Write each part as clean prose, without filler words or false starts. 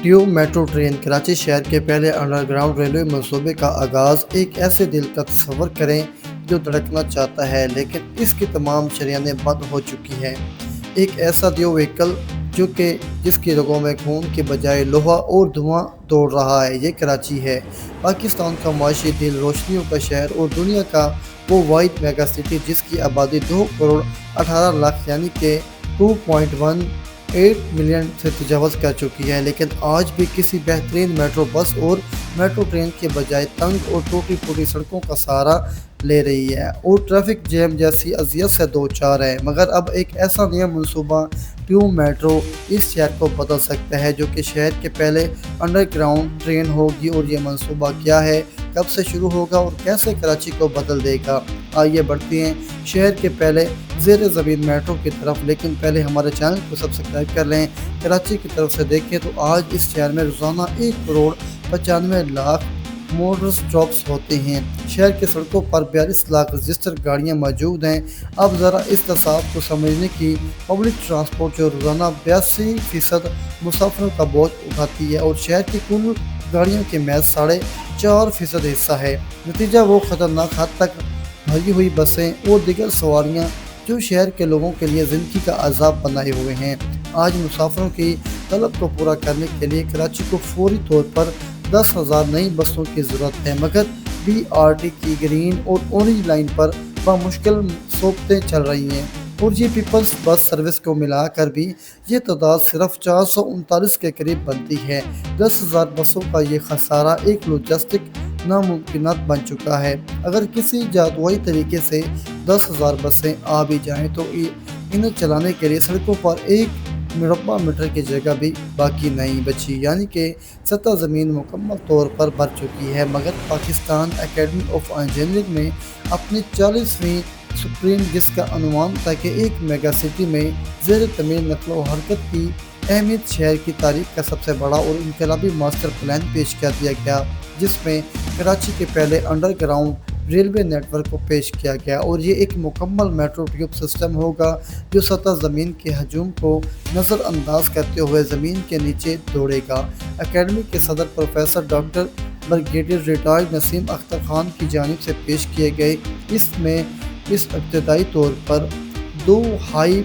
Tube metro train Karachi شہر کے پہلے انڈر گراؤنڈ ریلوے منصوبے کا آغاز ایک ایسے دل کا تصور کریں جو دھڑکنا چاہتا ہے لیکن اس کی تمام شریانیں بند ہو چکی ہیں۔ ایک ایسا دیو وہیکل جس کی رگوں میں خون کے بجائے لوہا اور دھواں دوڑ رہا ہے، یہ کراچی ہے، پاکستان کا معاشی دل، روشنیوں کا شہر اور دنیا کا وہ واحد میگا سٹی جس کی آبادی 2 کروڑ 18 لاکھ یعنی کہ 2.18 ملین سے تجاوز کر چکی ہے، لیکن آج بھی کسی بہترین میٹرو بس اور میٹرو ٹرین کے بجائے تنگ اور ٹوٹی پھوٹی سڑکوں کا سہارا لے رہی ہے اور ٹریفک جیم جیسی اذیت سے دوچار ہے۔ مگر اب ایک ایسا نیا منصوبہ ٹیوب میٹرو اس شہر کو بدل سکتا ہے جو کہ شہر کے پہلے انڈر گراؤنڈ ٹرین ہوگی، اور یہ منصوبہ کیا ہے، کب سے شروع ہوگا اور کیسے کراچی کو بدل دے گا؟ آئیے بڑھتے ہیں شہر کے پہلے زیر زمین میٹرو کی طرف، لیکن پہلے ہمارے چینل کو سبسکرائب کر لیں۔ کراچی کی طرف سے دیکھیں تو آج اس شہر میں روزانہ 1 کروڑ 95 لاکھ موٹر سٹاپس ہوتے ہیں۔ شہر کی سڑکوں پر 42 لاکھ رجسٹر گاڑیاں موجود ہیں۔ اب ذرا اس تصاویر کو سمجھنے کی، پبلک ٹرانسپورٹ جو روزانہ 82% مسافروں کا بوجھ اٹھاتی ہے اور شہر کی کل گاڑیوں کے محض 4.5% حصہ ہے۔ نتیجہ وہ خطرناک حد تک بھری ہوئی بسیں اور دیگر سواریاں جو شہر کے لوگوں کے لیے زندگی کا عذاب بنائے ہوئے ہیں۔ آج مسافروں کی طلب کو پورا کرنے کے لیے کراچی کو فوری طور پر 10,000 نئی بسوں کی ضرورت ہے، مگر BRT کی گرین اور اورنج لائن پر بمشکل صوبتیں چل رہی ہیں اور یہ پیپلز بس سروس کو ملا کر بھی یہ تعداد صرف 439 کے قریب بنتی ہے۔ 10,000 بسوں کا یہ خسارہ ایک لاجسٹک ناممکنات بن چکا ہے۔ اگر کسی جادوئی طریقے سے 10,000 بسیں آ بھی جائیں تو انہیں چلانے کے لیے سڑکوں پر 1 مربع میٹر کی جگہ بھی باقی نہیں بچی، یعنی کہ سطح زمین مکمل طور پر بھر چکی ہے۔ مگر پاکستان اکیڈمی آف انجینئرنگ نے اپنی 40ویں سپریم جس کا عنوان تھا کہ ایک میگا سٹی میں زیر تعمیر نقل و حرکت کی اہمیت، شہر کی تاریخ کا سب سے بڑا اور انقلابی ماسٹر پلان پیش کر دیا گیا، جس میں کراچی کے پہلے underground railway network کو پیش کیا گیا، اور یہ ایک مکمل میٹرو ٹیوب سسٹم ہوگا جو سطح زمین کے ہجوم کو نظر انداز کرتے ہوئے زمین کے نیچے دوڑے گا۔ اکیڈمی کے صدر پروفیسر ڈاکٹر بریگیڈیئر ریٹائرڈ نسیم اختر خان کی جانب سے پیش کیے گئے اس ابتدائی طور پر 2 ہائی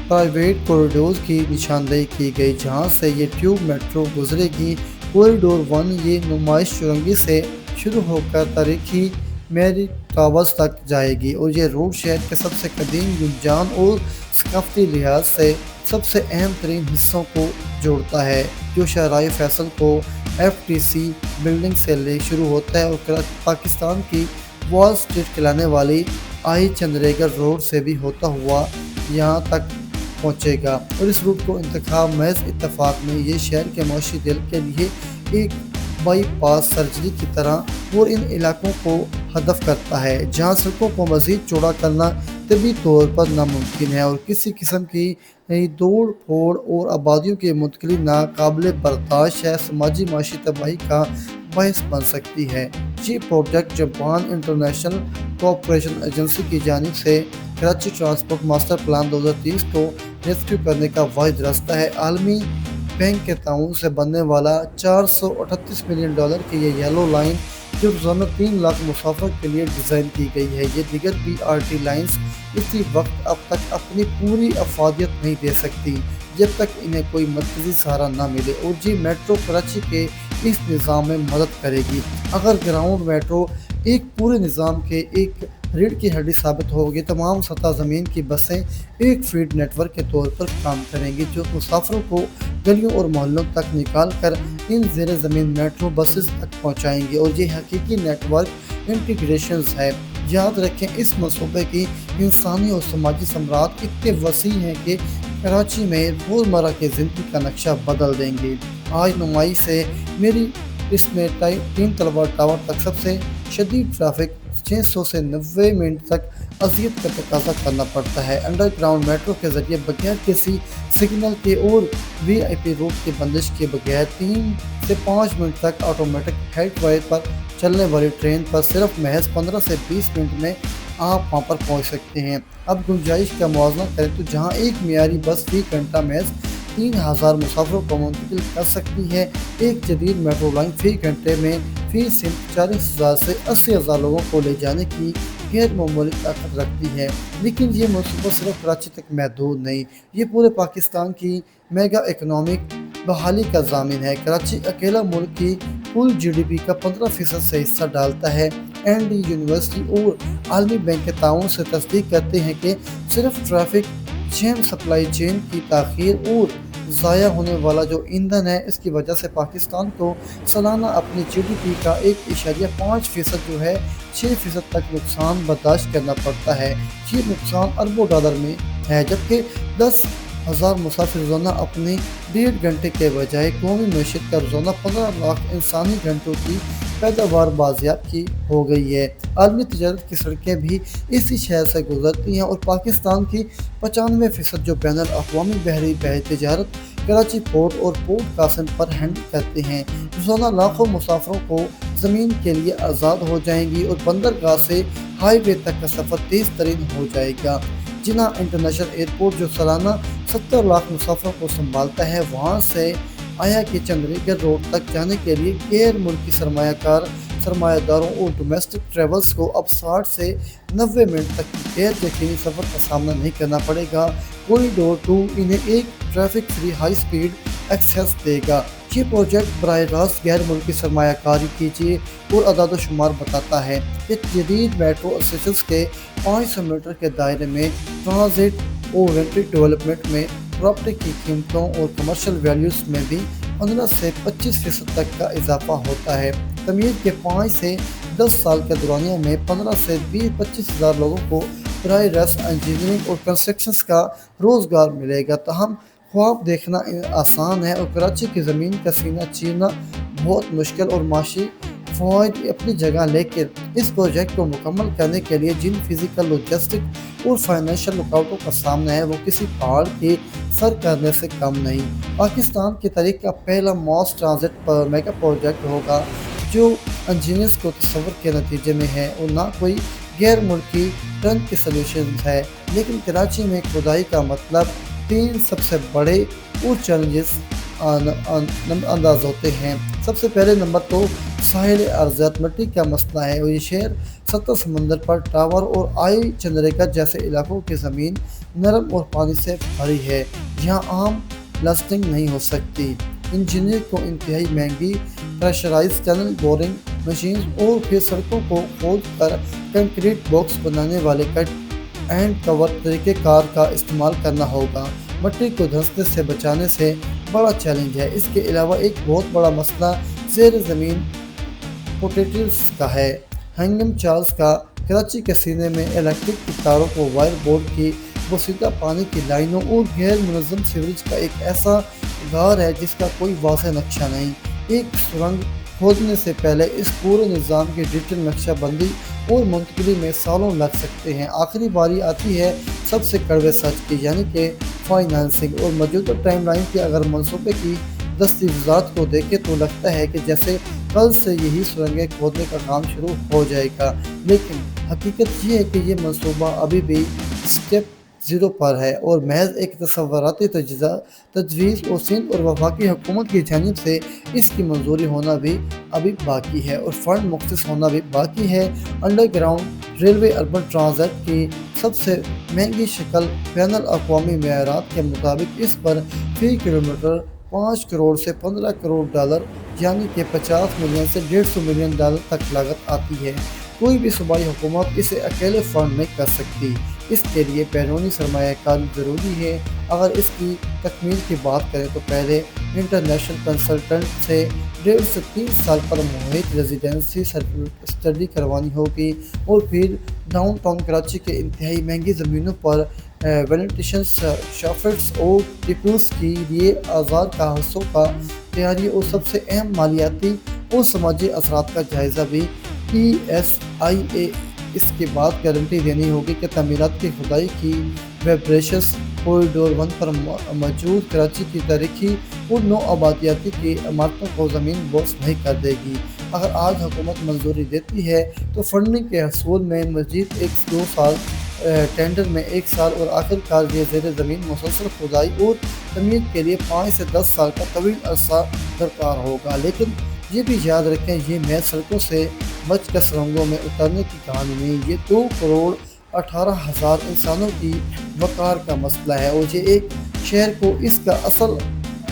پرائیویٹ کوریڈورز کی نشاندہی کی گئی جہاں سے یہ ٹیوب میٹرو گزرے گی۔ کوریڈور 1 یہ نمائش چرنگی سے شروع ہو کر تاریخی میری ٹاورز تک جائے گی، اور یہ روڈ شہر کے سب سے قدیم، گنجان اور ثقافتی لحاظ سے سب سے اہم ترین حصوں کو جوڑتا ہے، جو شاہراہ فیصل کو FTC بلڈنگ سے شروع ہوتا ہے اور پاکستان کی وال سٹریٹ کہلانے والی چندریگر روڈ سے بھی ہوتا ہوا یہاں تک پہنچے گا، اور اس روٹ کو انتخاب محض اتفاق میں یہ شہر کے معاشی دل کے لیے ایک بائی پاس سرجری کی طرح اور ان علاقوں کو ہدف کرتا ہے جہاں سڑکوں کو مزید چوڑا کرنا طبی طور پر ناممکن ہے اور کسی قسم کی دوڑ پھوڑ اور آبادیوں کی منتقلی ناقابل برداشت ہے، سماجی معاشی تباہی کا باعث بن سکتی ہے۔ یہ project Japan international cooperation agency کی جانب سے کراچی ٹرانسپورٹ ماسٹر پلان 2030 کو ریسکیو کرنے کا واحد راستہ ہے۔ عالمی بینک کے تعاون سے بننے والا $438 ملین کی یہ یلو لائن جو روزانہ 3 لاکھ مسافروں کے لیے ڈیزائن کی گئی ہے، یہ دیگر BRT لائنز اسی وقت اب تک اپنی پوری افادیت نہیں دے سکتی جب تک انہیں کوئی مرکزی سہارا نہ ملے، اور یہ میٹرو کراچی کے اس نظام میں مدد کرے گی۔ اگر گراؤنڈ میٹرو ایک پورے نظام کے ایک ریڑھ کی ہڈی ثابت ہوگی، تمام سطح زمین کی بسیں ایک فیڈ نیٹ ورک کے طور پر کام کریں گی جو مسافروں کو گلیوں اور محلوں تک نکال کر ان زیر زمین میٹرو بسز تک پہنچائیں گی، اور یہ حقیقی نیٹ ورک انٹیگریشنز ہے۔ یاد رکھیں اس منصوبے کی انسانی اور سماجی ثمرات اتنے وسیع ہیں کہ کراچی میں روزمرہ کی زندگی کا نقشہ بدل دیں گے۔ آج نمائش سے میری اس میں 3 تلوار ٹاور تک سب سے شدید ٹریفک 600 سے 90 منٹ تک اذیت کا تقاضا کرنا پڑتا ہے۔ انڈر گراؤنڈ میٹرو کے ذریعے بغیر کسی سگنل کے اور VIP روٹ کی بندش کے بغیر 3 سے 5 منٹ تک آٹومیٹک ہیڈ وے پر چلنے والی ٹرین پر صرف محض 15 سے 20 منٹ میں آپ وہاں پر پہنچ سکتے ہیں۔ اب گنجائش کا موازنہ کریں تو جہاں ایک معیاری بس فی گھنٹہ محض 3000 مسافروں کو منتقل کر سکتی ہے۔ ایک جدید میٹرو لائن فی گھنٹے میں فی سمت 40,000 سے 80,000 لوگوں کو لے جانے کی غیر معمولی طاقت رکھتی ہے۔ لیکن یہ منصوبہ صرف کراچی تک محدود نہیں، یہ پورے پاکستان کی میگا اکنامک بحالی کا ضامن ہے۔ کراچی اکیلا ملک کی کل جی ڈی پی کا 15% سے حصہ ڈالتا ہے۔ این ڈی یونیورسٹی اور عالمی بینک کے تعاون سے تصدیق کرتے ہیں کہ صرف ٹریفک جیم، سپلائی چین کی تاخیر اور ضائع ہونے والا جو ایندھن ہے، اس کی وجہ سے پاکستان کو سالانہ اپنی جی ڈی پی کا 1.5% جو ہے 6% تک نقصان برداشت کرنا پڑتا ہے۔ یہ نقصان اربوں ڈالر میں ہے، جبکہ 10,000 مسافر روزانہ اپنے 1.5 گھنٹے کے بجائے قومی معیشت کا روزانہ 15 لاکھ انسانی گھنٹوں کی پیداوار بازیاب کی ہو گئی ہے۔ عالمی تجارت کی سڑکیں بھی اسی شہر سے گزرتی ہیں اور پاکستان کی 95% جو بین الاقوامی بحری تجارت کراچی پورٹ اور پورٹ قاسم پر ہینڈل کرتے ہیں۔ روزانہ لاکھوں مسافروں کو زمین کے لیے آزاد ہو جائیں گی اور بندرگاہ سے ہائی وے تک کا سفر تیز ترین ہو جائے گا۔ جناح انٹرنیشنل ایئرپورٹ جو سالانہ 70 لاکھ مسافروں کو سنبھالتا ہے، وہاں سے آیا کہ چندری گڑھ روڈ تک جانے کے لیے غیر ملکی سرمایہ داروں اور ڈومیسٹک ٹریولز کو اب 60 سے 90 منٹ تک غیر یقینی سفر کا سامنا نہیں کرنا پڑے گا۔ کوریڈور 2 انہیں ایک traffic free high speed access دے گا۔ یہ پروجیکٹ براہ راست غیر ملکی سرمایہ کاری کیجیے اور اعداد و شمار بتاتا ہے کہ جدید میٹرو اسٹیشنز کے 500 میٹر کے دائرے میں ٹرانزٹ اورینٹڈ ڈیولپمنٹ میں پراپرٹی کی قیمتوں اور کمرشل ویلیوز میں بھی 15 سے 25% تک کا اضافہ ہوتا ہے۔ تعمیر کے 5 سے 10 سال کے دورانیہ میں 15 سے 25 ہزار لوگوں کو براہ راست انجینئرنگ اور کنسٹرکشن کا روزگار ملے گا۔ تاہم خواب دیکھنا آسان ہے اور کراچی کی زمین کا سینہ چیرنا بہت مشکل اور معاشی فوائد اپنی جگہ، لیکن اس پروجیکٹ کو مکمل کرنے کے لیے جن فزیکل، لاجسٹک اور فائنینشیل رکاوٹوں کا سامنا ہے، وہ کسی پہاڑ کے سر کرنے سے کم نہیں۔ پاکستان کی تاریخ کا پہلا ماس ٹرانزٹ میگا پروجیکٹ ہوگا جو انجینئرز کو تصور کے نتیجے میں ہے اور نہ کوئی غیر ملکی ٹرن کی سولوشن ہے۔ لیکن کراچی میں کھدائی کا مطلب 3 سب سے بڑے اور چیلنجز انداز ہوتے ہیں۔ سب سے پہلے نمبر تو ساحل ارضیات مٹی کا مسئلہ ہے اور یہ شہر سطح سمندر پر ٹاور اور آئی چندریگا جیسے علاقوں کی زمین نرم اور پانی سے بھری ہے، جہاں عام بلاسٹنگ نہیں ہو سکتی۔ انجینئر کو انتہائی مہنگی پریشرائز ٹنل بورنگ مشینز اور پھر سڑکوں کو کھود کر کنکریٹ باکس بنانے والے کٹ اینڈ کور طریقہ کار کا استعمال کرنا ہوگا۔ مٹی کو دھنسنے سے بچانے سے بڑا چیلنج ہے۔ اس کے علاوہ ایک بہت بڑا مسئلہ زیر زمین پوٹیٹلز کا ہے۔ ہنگم چارلز کا کراچی کے سینے میں الیکٹرک کی تاروں کو وائر بورڈ کی بوسیدہ پانی کی لائنوں اور غیر منظم سیوریج کا ایک ایسا غار ہے جس کا کوئی واضح نقشہ نہیں۔ ایک سرنگ کھودنے سے پہلے اس پورے نظام کی ڈیٹیل نقشہ بندی اور منتقلی میں سالوں لگ سکتے ہیں۔ آخری باری آتی ہے سب سے کڑوے سچ کی، یعنی کہ فائنانسنگ اور موجودہ ٹائم لائن کی۔ اگر منصوبے کی دستاویزات کو دیکھیں تو لگتا ہے کہ جیسے کل سے یہی سرنگیں کھودنے کا کام شروع ہو جائے گا، لیکن حقیقت یہ ہے کہ یہ منصوبہ ابھی بھی اسٹیپ 0 پر ہے اور محض ایک تصوراتی تجویز اور سندھ اور وفاقی حکومت کی جانب سے اس کی منظوری ہونا بھی ابھی باقی ہے اور فنڈ مختص ہونا بھی باقی ہے۔ Under ground railway urban transit کی سب سے مہنگی شکل بین الاقوامی معیارات کے مطابق اس پر فی کلومیٹر 5 کروڑ سے 15 کروڑ ڈالر یعنی کہ 50 ملین سے 150 ملین ڈالر تک لاگت آتی ہے۔ کوئی بھی صوبائی حکومت اسے اکیلے فنڈ نہیں کر سکتی، اس کے لیے بیرونی سرمایہ کاری ضروری ہے۔ اگر اس کی تکمیل کی بات کریں تو پہلے انٹرنیشنل کنسلٹنٹ سے 1.5 سے 3 سال پر محیط ریزیڈنسی اسٹڈی کروانی ہوگی اور پھر ڈاؤن ٹاؤن کراچی کے انتہائی مہنگی زمینوں پر وینٹیشن شافٹس اور ڈپوز کے لیے آزاد کاغذوں کا تیاری اور سب سے اہم مالیاتی اور سماجی اثرات کا جائزہ بھی ESIA۔ اس کے بعد گارنٹی دینی ہوگی کہ تعمیرات کی کھدائی کی ویبریشنز کوریڈور 1 پر موجود کراچی کی تاریخی اور نو آبادیاتی کی عمارتوں کو زمین بوس نہیں کر دے گی۔ اگر آج حکومت منظوری دیتی ہے تو فنڈنگ کے حصول میں مزید 1-2 سال ٹینڈر میں 1 سال اور آخرکار یہ زیر زمین مسلسل کھدائی اور تعمیر کے لیے 5 سے 10 سال کا طویل عرصہ درکار ہوگا۔ لیکن یہ بھی یاد رکھیں، یہ محض سڑکوں سے بچ کر سرنگوں میں اترنے کی کہانی نہیں، یہ 2 کروڑ 18 ہزار انسانوں کی وقار کا مسئلہ ہے، اور یہ ایک شہر کو اس کا اصل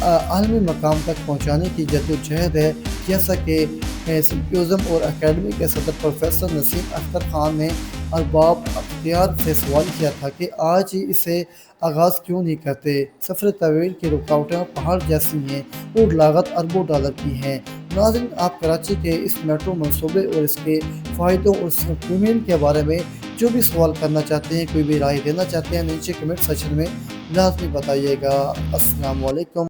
عالمی مقام تک پہنچانے کی جدوجہد ہے۔ جیسا کہ سمپوزیم اور اکیڈمی کے صدر پروفیسر نسیم اختر خان نے ارباب اختیار سے سوال کیا تھا کہ آج ہی اسے آغاز کیوں نہیں کرتے؟ سفر طویل کی رکاوٹیں پہاڑ جیسی ہیں اور لاگت اربوں ڈالر کی ہے۔ ناظرین، آپ کراچی کے اس میٹرو منصوبے اور اس کے فائدوں اور مفہومین کے بارے میں جو بھی سوال کرنا چاہتے ہیں، کوئی بھی رائے دینا چاہتے ہیں، نیچے کمنٹ سیکشن میں لازمی بتائیے گا۔ السلام علیکم۔